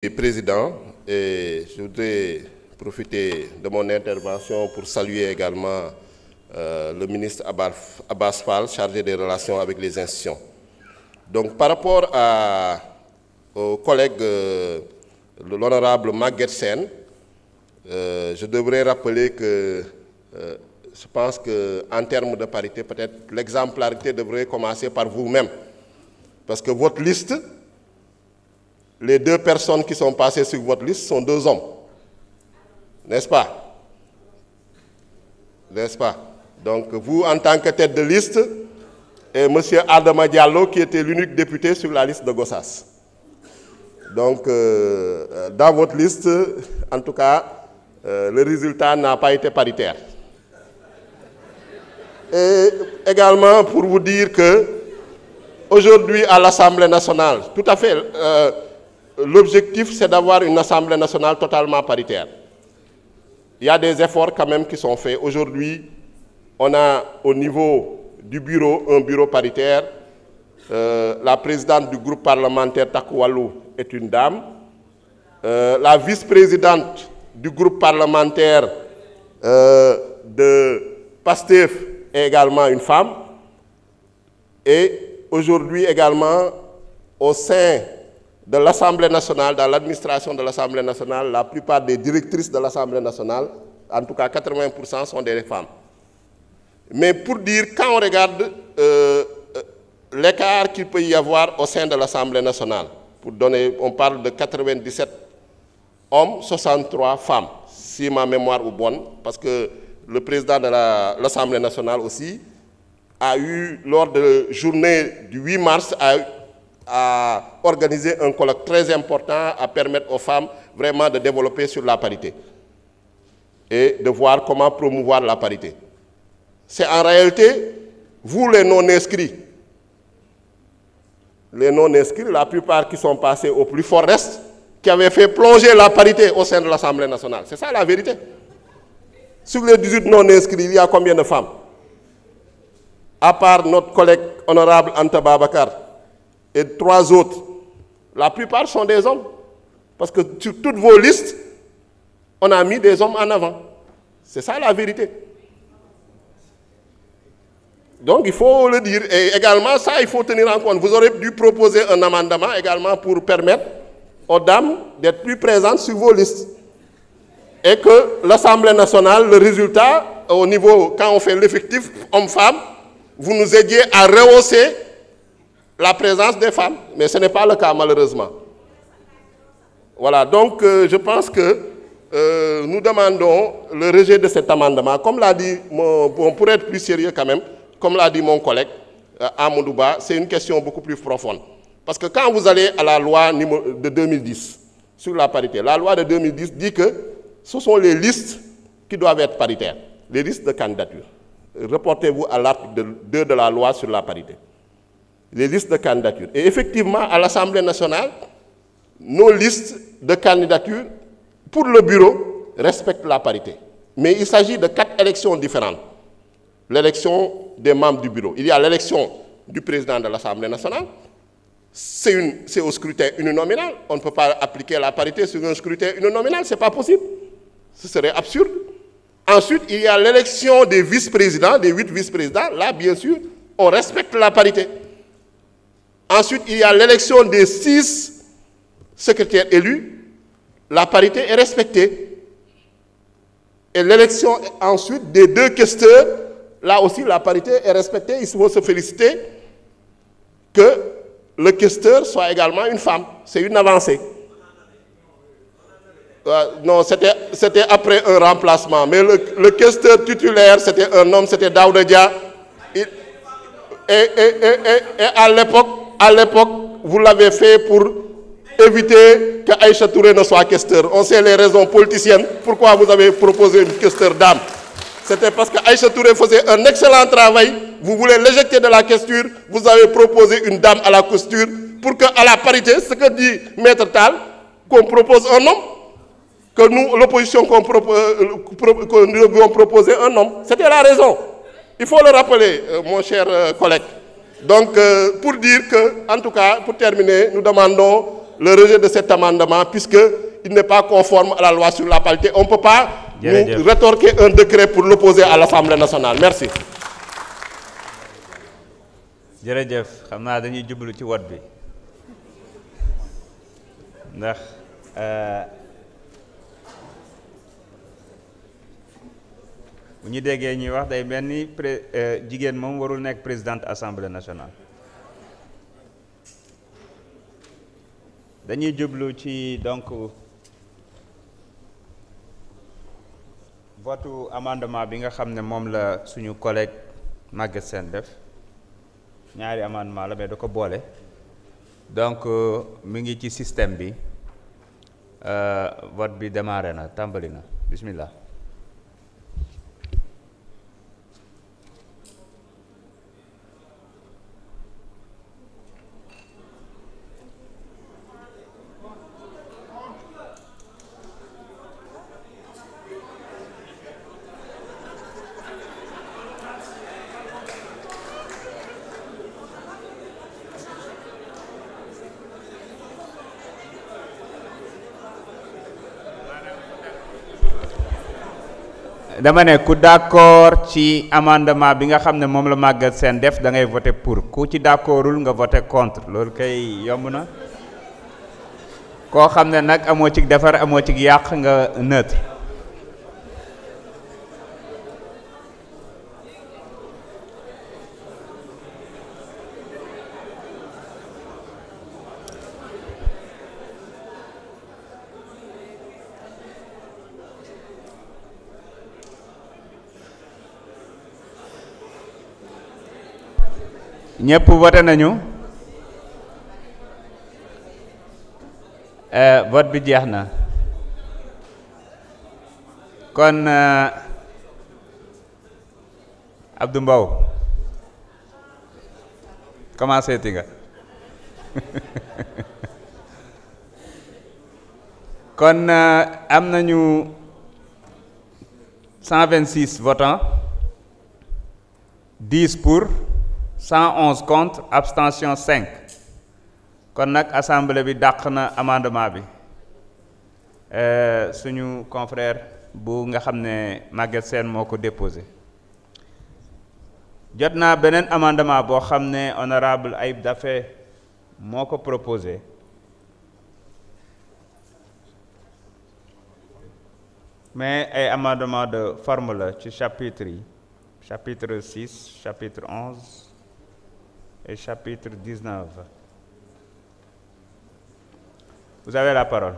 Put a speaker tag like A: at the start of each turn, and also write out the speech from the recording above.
A: Président, et je voudrais profiter de mon intervention pour saluer également le ministre Abbas Fall, chargé des relations avec les institutions. Donc par rapport au collègue, l'honorable Maguette Sène, je devrais rappeler que je pense qu'en termes de parité, peut-être l'exemplarité devrait commencer par vous-même. Parce que votre liste, les deux personnes qui sont passées sur votre liste sont deux hommes. N'est-ce pas? N'est-ce pas? Donc vous, en tant que tête de liste, et M. Adama Diallo, qui était l'unique député sur la liste de Gossas. Donc, dans votre liste, en tout cas, le résultat n'a pas été paritaire. Et également pour vous dire que aujourd'hui à l'Assemblée nationale, tout à fait, l'objectif c'est d'avoir une Assemblée nationale totalement paritaire. Il y a des efforts quand même qui sont faits. Aujourd'hui, on a au niveau du bureau, un bureau paritaire. La présidente du groupe parlementaire Takoualou est une dame. La vice-présidente du groupe parlementaire de PASTEF est également une femme. Et aujourd'hui également, au sein de l'Assemblée nationale, dans l'administration de l'Assemblée nationale, la plupart des directrices de l'Assemblée nationale, en tout cas 80%, sont des femmes. Mais pour dire, quand on regarde l'écart qu'il peut y avoir au sein de l'Assemblée nationale, pour donner, on parle de 97 hommes, 63 femmes, si ma mémoire est bonne, parce que le président de l'Assemblée nationale aussi a eu, lors de la journée du 8 mars, a organisé un colloque très important à permettre aux femmes vraiment de développer sur la parité et de voir comment promouvoir la parité. C'est en réalité, vous les non-inscrits, la plupart qui sont passés au plus fort reste, qui avaient fait plonger la parité au sein de l'Assemblée nationale. C'est ça la vérité. Sur les 18 non-inscrits, il y a combien de femmes? À part notre collègue honorable Anta Babakar et 3 autres, la plupart sont des hommes. Parce que sur toutes vos listes, on a mis des hommes en avant. C'est ça la vérité. Donc il faut le dire. Et également, ça, il faut tenir en compte. Vous aurez dû proposer un amendement également pour permettre aux dames d'être plus présentes sur vos listes. Et que l'Assemblée nationale, le résultat, au niveau, quand on fait l'effectif homme-femme, vous nous aidiez à rehausser la présence des femmes. Mais ce n'est pas le cas, malheureusement. Voilà, donc je pense que nous demandons le rejet de cet amendement. Comme l'a dit, pour être plus sérieux quand même, comme l'a dit mon collègue Amoudouba, c'est une question beaucoup plus profonde. Parce que quand vous allez à la loi de 2010 sur la parité, la loi de 2010 dit que ce sont les listes qui doivent être paritaires, les listes de candidature. Reportez-vous à l'article 2 de la loi sur la parité. Les listes de candidature. Et effectivement, à l'Assemblée nationale, nos listes de candidature pour le bureau respectent la parité. Mais il s'agit de 4 élections différentes. L'élection des membres du bureau. Il y a l'élection du président de l'Assemblée nationale. C'est au scrutin uninominal. On ne peut pas appliquer la parité sur un scrutin uninominal. Ce n'est pas possible. Ce serait absurde. Ensuite, il y a l'élection des vice-présidents, des 8 vice-présidents. Là, bien sûr, on respecte la parité. Ensuite, il y a l'élection des 6 secrétaires élus. La parité est respectée. Et l'élection ensuite des 2 questeurs, là aussi la parité est respectée. Il faut se féliciter que le questeur soit également une femme. C'est une avancée. Non, c'était après un remplacement. Mais le questeur titulaire, c'était un homme, c'était Daouda Dia. Et à l'époque, vous l'avez fait pour éviter que Aïcha Touré ne soit questeur. On sait les raisons politiciennes. Pourquoi vous avez proposé une questeur dame? C'était parce que Aïcha Touré faisait un excellent travail. Vous voulez l'éjecter de la questure. Vous avez proposé une dame à la questure pour qu'à la parité, ce que dit Maître Tal, qu'on propose un homme, que nous, l'opposition, que nous devions proposer un homme. C'était la raison. Il faut le rappeler, mon cher collègue. Donc, pour dire que, en tout cas, pour terminer, nous demandons le rejet de cet amendement puisqu'il n'est pas conforme à la loi sur la parité. On ne peut pas nous rétorquer un décret pour l'opposer à l'Assemblée nationale. Merci.
B: jërëjëf xam naa dañuy jublu ci vote bi ndax bu ñu déggee ñuy wax day mel ni jigéen moom warul nekk présidente assemblée nationale. dañuy jublu ci donc votu amendement bi nga xam ne moom la suñu collègue Maguette Sène def ñaari amendement la mais da ko boole donc mi ngi ci système bi vote bi démarré na tàmbali na bismillah. dama ne ku d'accord ci amendement bi nga xam ne moom la Maguette Sène def da ngay voter pour ku ci d'accordul nga voter contre loolu kay yomb na koo xam ne nag amoo ci defar amoo ci yàq nga neutre. ñëpp voté nañu vote bi jeex na kon Abdou Mbow commencé ti nga kon am nañu 126 votants 10 pour 111 contre abstention 5 kon nag assemblée bi dàq na amendement bi suñu confrère bu nga xam ne Maguette Sène moo ko déposé. jot naa beneen amendement boo xam ne honorable Ayib Daffé moo ko proposé mais ay amendement de forme la ci chapitre yi chapitre 6 chapitre 11 et chapitre 19. Vous avez la parole.